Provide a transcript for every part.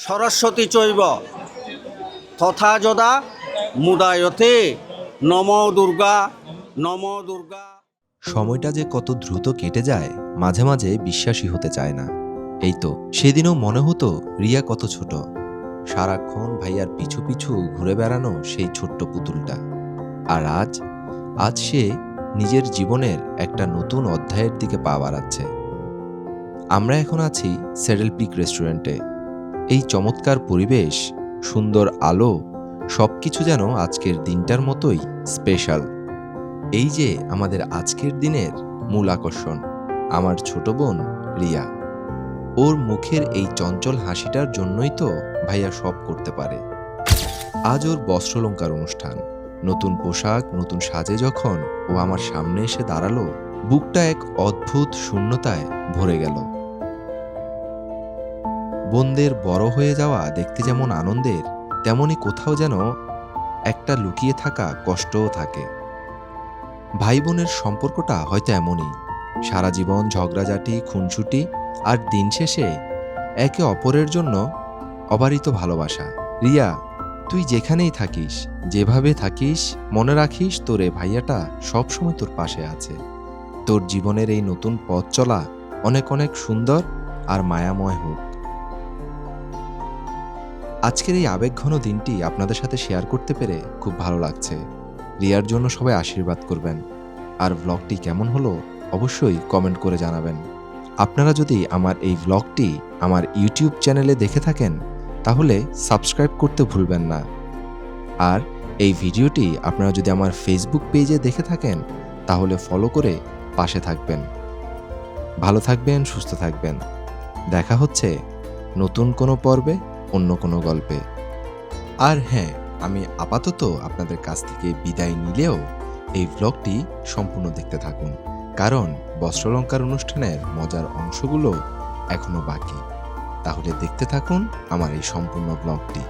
সরস্বতী চৈব তথা যদা মুদায়তে নম দুর্গা নম দুর্গা। সময়টা যে কত দ্রুত কেটে যায় মাঝে মাঝে বিশ্বাসই হতে চায় না। এই তো সেদিনও মনে হতো রিয়া কত ছোট, সারাক্ষণ ভাইয়ার পিছু পিছু ঘুরে বেড়ানো সেই ছোট্ট পুতুলটা। আর আজ আজ সে নিজের জীবনের একটা নতুন অধ্যায়ের দিকে পা বাড়াচ্ছে। আমরা এখন আছি স্যাডেল পিক রেস্টুরেন্টে। এই চমৎকার পরিবেশ, সুন্দর আলো, সবকিছু যেন আজকের দিনটার মতোই স্পেশাল। এই যে আমাদের আজকের দিনের মূল আকর্ষণ, আমার ছোট বোন রিয়া। ওর মুখের এই চঞ্চল হাসিটার জন্যই তো ভাইয়া সব করতে পারে। আজ ওর বস্ত্রালঙ্কার অনুষ্ঠান। নতুন পোশাক, নতুন সাজে যখন ও আমার সামনে এসে দাঁড়ালো, বুকটা এক অদ্ভুত শূন্যতায় ভরে গেল। বোনদের বড় হয়ে যাওয়া দেখতে যেমন আনন্দের, তেমনি কোথাও যেন একটা লুকিয়ে থাকা কষ্টও থাকে। ভাই বোনের সম্পর্কটা হয়তো এমনই, সারা জীবন ঝগড়াঝাটি, খুনসুটি, আর দিন শেষে একে অপরের জন্য অবারিত ভালোবাসা। রিয়া, তুই যেখানেই থাকিস, যেভাবে থাকিস, মনে রাখিস তোর এ ভাইয়াটা সবসময় তোর পাশে আছে। তোর জীবনের এই নতুন পথ চলা অনেক অনেক সুন্দর আর মায়াময় হোক। আজকের এই আবেগঘন দিনটি আপনাদের সাথে শেয়ার করতে পেরে খুব ভালো লাগছে। রিয়ার জন্য সবাই আশীর্বাদ করবেন। আর ব্লগটি কেমন হলো অবশ্যই কমেন্ট করে জানাবেন। আপনারা যদি আমার এই ব্লগটি আমার ইউটিউব চ্যানেলে দেখে থাকেন তাহলে সাবস্ক্রাইব করতে ভুলবেন না। আর এই ভিডিওটি আপনারা যদি আমার ফেসবুক পেজে দেখে থাকেন তাহলে ফলো করে পাশে থাকবেন। ভালো থাকবেন, সুস্থ থাকবেন। দেখা হচ্ছে নতুন কোনো পর্বে, অন্য কোনো গল্পে। আর হ্যাঁ, আমি আপাতত আপনাদের কাছ থেকে বিদায় নিলেও এই ব্লগটি সম্পূর্ণ দেখতে থাকুন, কারণ বস্ত্রালঙ্কার অনুষ্ঠানের মজার অংশগুলো এখনো বাকি। তাহলে দেখতে থাকুন আমার এই সম্পূর্ণ ব্লগটি।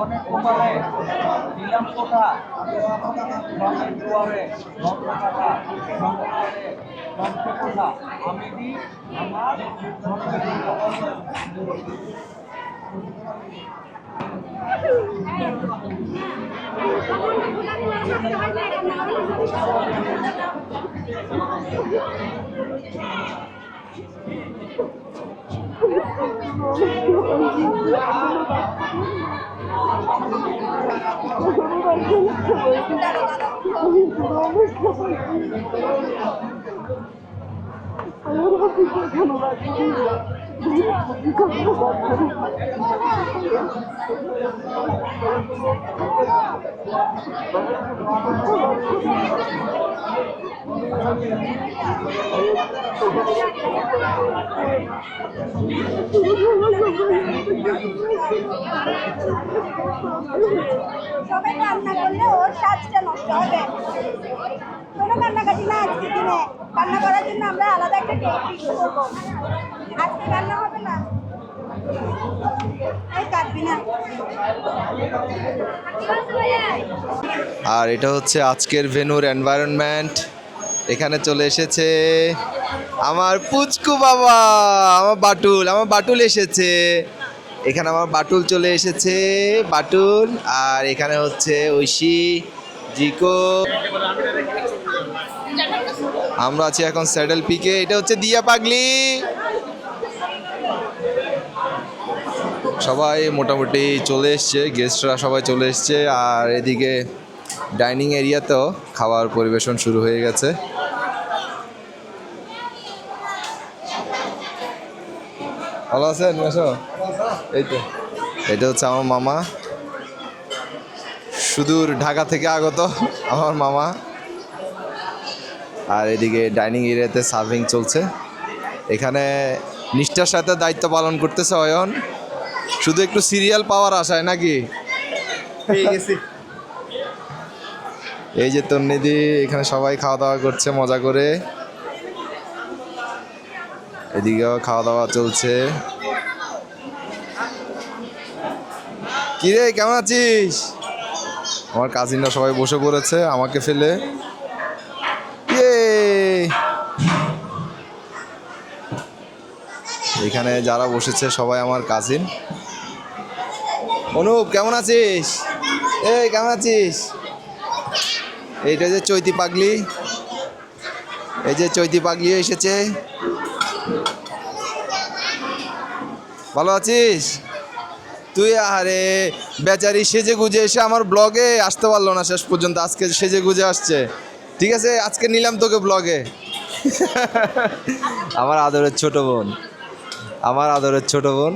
অনেক কপালে দিলাম কোথা রঙের দুয়ারে ভদ্রকাটা সংসারে রঙকে কোথা আমি দি আমার সবাই কান্না করলে ওর সাজটা নষ্ট হবে। কোনো কান্নাকাটি না আজকে দিনে, কান্না করার জন্য আমরা আলাদা একটা টেক ফিক্স করবো। আজকে কান্না হবে না। এই কাটবি না। আর এটা হচ্ছে আজকের ভেন্যুর এনভায়রনমেন্ট। এখানে চলে এসেছে আমার পুচকু বাবা, আমার বাটুল এসেছে। এখানে আমার বাটুল চলে এসেছে, বাটুল। আর এখানে হচ্ছে ঐশী, জিকো। আমরা আছি এখন স্যাডেল পিকে। এটা হচ্ছে দিয়া পাগলি। সবাই মোটামুটি চলে এসছে, গেস্টরা সবাই চলে এসছে। আর এদিকে ডাইনিং এরিয়াতেও খাবার পরিবেশন শুরু হয়ে গেছে। ভালো আছেন মেশো? এই তো, এটা হচ্ছে আমার মামা, সুদূর ঢাকা থেকে আগত আমার মামা। আর এদিকে ডাইনিং এরিয়াতে সার্ভিং চলছে। এখানে নিষ্ঠার সাথে দায়িত্ব পালন করতেছে অয়ন, শুধু একটু সিরিয়াল পাওয়ার আশায় নাকি। এই যে তন্নিদি, এখানে সবাই খাওয়া দাওয়া করছে মজা করে। এদিকেও খাওয়া দাওয়া চলছে। কিরে কেমন আছিস? আমার কাজিনরা সবাই বসে পড়েছে আমাকে ফেলে। এখানে যারা বসেছে সবাই আমার কাজিন। অনুপ কেমন আছিস? এই কেমন আছিস? এইটা যে চৈতি পাগলি, এই যে চৈতি পাগলি এসেছে। ভালো আছিস তুই? আরে বেচারি সেজে গুজে এসে আমার ব্লগে আসতে পারলো না শেষ পর্যন্ত। আজকে সেজে গুজে আসছে। ঠিক আছে, আজকে নিলাম তোকে ব্লগে। আমার আদরের ছোট বোন, আমার আদরের ছোট বোন।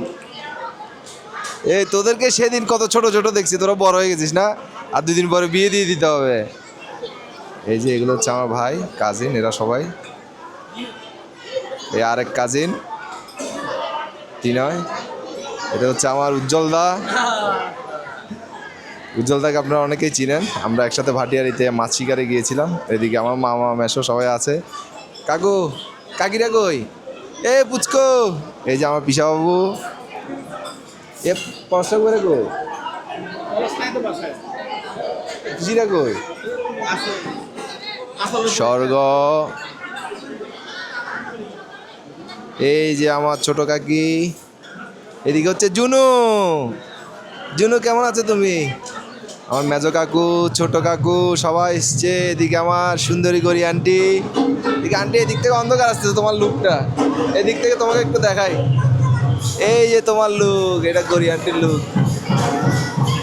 এই তোদেরকে সেদিন কত ছোট ছোট দেখছি, তোরা বড় হয়ে গেছিস না? আর 2 দিন পরে বিয়ে দিয়ে দিতে হবে। এই যে এগুলো হচ্ছে আমার ভাই, কাজিন, এরা সবাই। এই আরেক কাজিন তিনয়। এটা হচ্ছে আমার উজ্জ্বলদা। উজ্জ্বলদাকে আপনারা অনেকেই চিনেন, আমরা একসাথে ভাটিয়ারিতে মাছ শিকারে গিয়েছিলাম। এদিকে আমার মামা মেশো সবাই আছে। কাকু কাকিরা কই? এ পুচকো, এই যে আমার পিসা বাবু। এ পড়াশোনা করে কই? পিসিরা কই? স্বর্গ। এই যে আমার ছোট কাকি। এদিকে হচ্ছে জুনু। জুনু কেমন আছো তুমি? আমার মেজো কাকু, ছোট কাকু সবাই এসছে। এদিকে আমার সুন্দরী গরি আন্টি। এদিকে আন্টি, এদিক থেকে অন্ধকার আসতেছে, তোমার লুকটা এদিক থেকে তোমাকে একটু দেখাই। এই যে তোমার লুক, এটা গরি আন্টির লুক।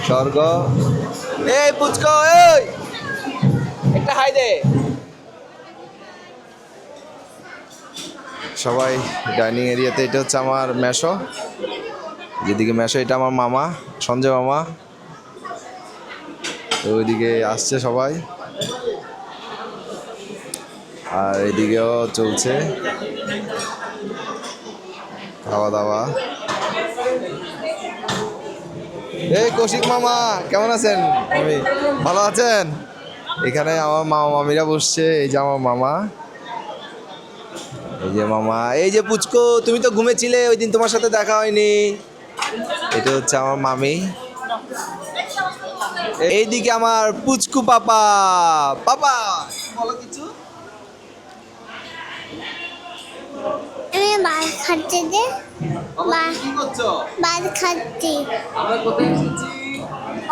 স্বর্গ। এই পুচকো, এই একটা হাই দে। সবাই ডাইনিং এরিয়াতে। এটা হচ্ছে আমার মেশো, যেদিকে মেশো এটা আমার মামা সঞ্জয় মামা। তো ওইদিকে আসছে সবাই। আর এদিকেও চলছে খাওয়া দাওয়া। এই কৌশিক মামা কেমন আছেন? আমি ভালো আছেন? এখানে আমার মামা মামিরা বসছে। এই যে আমার মামা, এই যে মামা। এই যে পুচকো, তুমি তো ঘুমেছিলে ওই দিন, তোমার সাথে দেখা হয়নি। এটা হচ্ছে আমার মামি। এইদিকে আমার পুচকু পাপা। পাপা বলো কিছু। আমি মাছ খাচ্ছি যে কি করছো? মাছ খাচ্ছি। আমরা কোথায় এসেছি?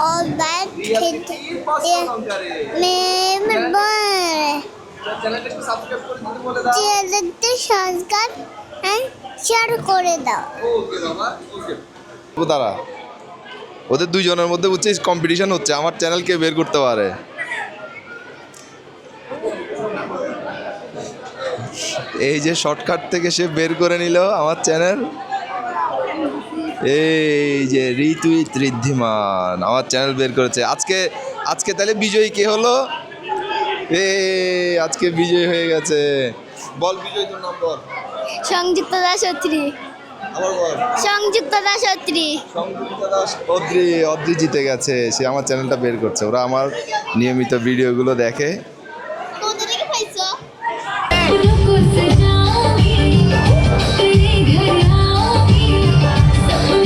ও মাছ খেতে চ্যানেলটা একটু সাবস্ক্রাইব করে দিতে বলে দাও। চ্যানেলটা সাবস্ক্রাইব শেয়ার করে দাও। ওকে বাবা, ওকে। তারা ওদের দুইজনের মধ্যে বুঝছিস কম্পিটিশন হচ্ছে, আমার চ্যানেল কে বের করতে পারে। এই যে শর্টকাট থেকে সে বের করে নিল আমার চ্যানেল। এই যে ঋতুইত ঋদ্ধিমান আমার চ্যানেল বের করেছে। আজকে তাহলে বিজয়ী কে হলো? আজকে বিজয়ী হয়ে গেছে। বল বিজয়ী, তোর নাম বল। সংযুক্ত দাস অত্রি। আবার বল। সংযুক্ত দাস অত্রি। সংযুক্ত দাস অদ্রি জিতে গেছে। সে আমার চ্যানেলটা বের করছে। ওরা আমার নিয়মিত ভিডিওগুলো দেখে। কোথা থেকে পাইছো? रुक जाओ तेरे घर आओ सब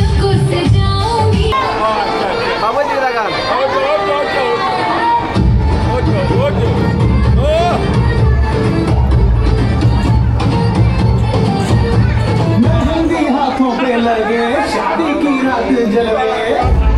लगे शादी की रात जलवे